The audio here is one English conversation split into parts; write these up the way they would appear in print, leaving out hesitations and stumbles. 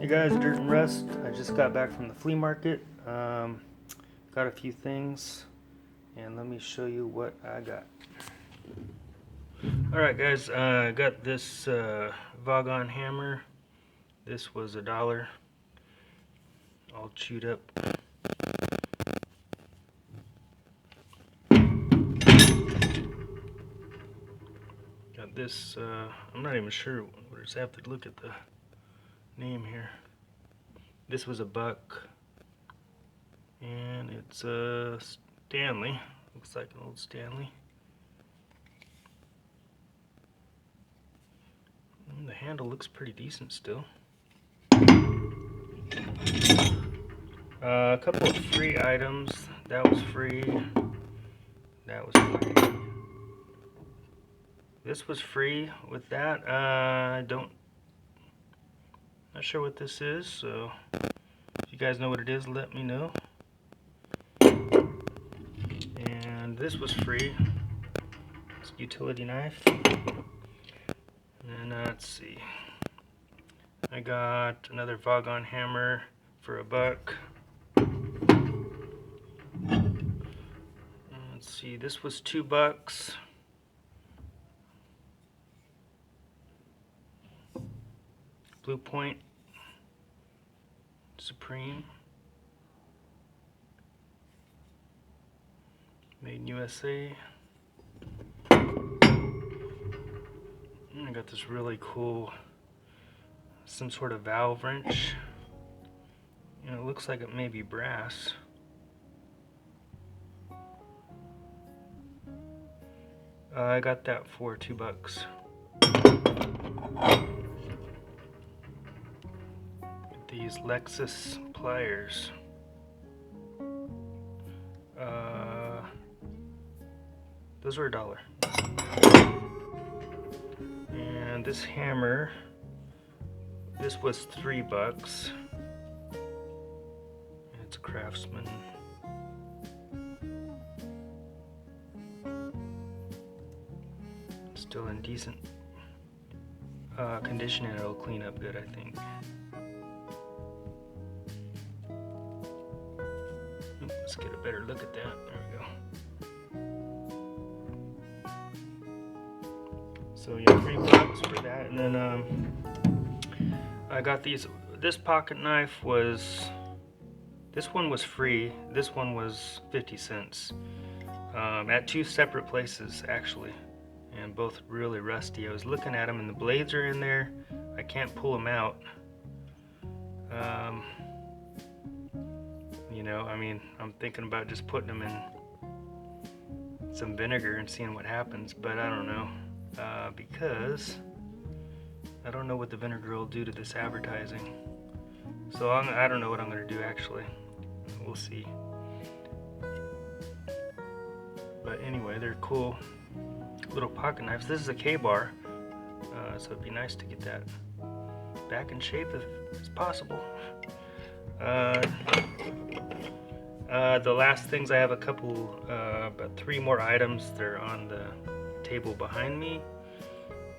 guys, Dirt and Rust. I just got back from the flea market. Got a few things, and let me show you what I got. Alright guys, I got this Vagon hammer. This was $1, all chewed up. Got this, I'm not even sure, we'll just have to look at the name here. This was $1, and it's a Stanley. Looks like an old Stanley. The handle looks pretty decent still. A couple of free items. That was free. That was free. This was free with that. Not sure what this is, so if you guys know what it is, let me know. And this was free. It's a utility knife. And let's see. I got another Vagon hammer for $1. Let's see, this was $2. Blue Point Supreme, made in USA. I got this really cool, some sort of valve wrench. You know, it looks like it may be brass. I got that for $2. These Lexus pliers. Those were $1. And this hammer, this was $3. It's a Craftsman. Still in decent condition, and it'll clean up good, I think. Let's get a better look at that. There we go. So yeah, $3 for that. And then I got these. This pocket knife was, this one was free. This one was 50 cents. At 2 separate places actually, and both really rusty. I was looking at them, and the blades are in there. I can't pull them out. You know, I mean, I'm thinking about just putting them in some vinegar and seeing what happens, but I don't know, because I don't know what the vinegar will do to this advertising. So I don't know what I'm going to do actually. We'll see. But anyway, they're cool little pocket knives. This is a K-bar, so it'd be nice to get that back in shape if it's possible. The last things, I have a couple, about 3 more items. They're on the table behind me,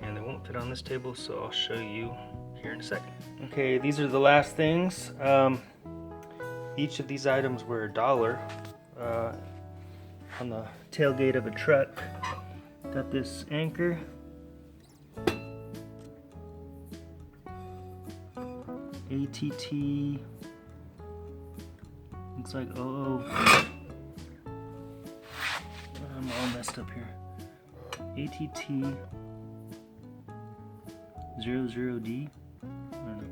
and they won't fit on this table, so I'll show you here in a second. Okay, these are the last things. Each of these items were $1 on the tailgate of a truck. Got this anchor. ATT. Looks like I'm all messed up here. ATT 00D. I don't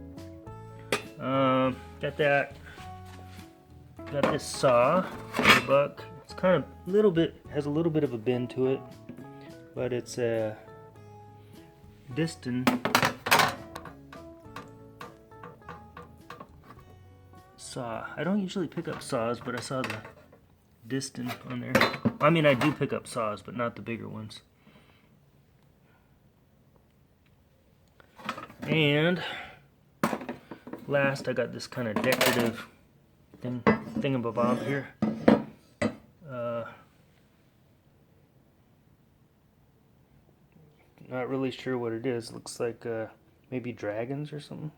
know. Got that. Got this saw for $1. It's kind of has a little bit of a bend to it, but it's a Diston saw. I don't usually pick up saws, but I saw the Diston on there. I mean, I do pick up saws, but not the bigger ones. And last, I got this kind of decorative thingamabob here. Not really sure what it is. Looks like maybe dragons or something.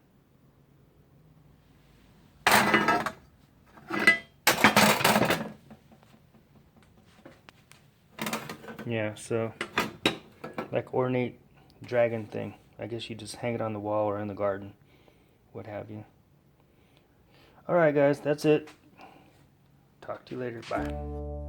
Yeah, so like ornate dragon thing. I guess you just hang it on the wall or in the garden, what have you. Alright guys, that's it. Talk to you later. Bye.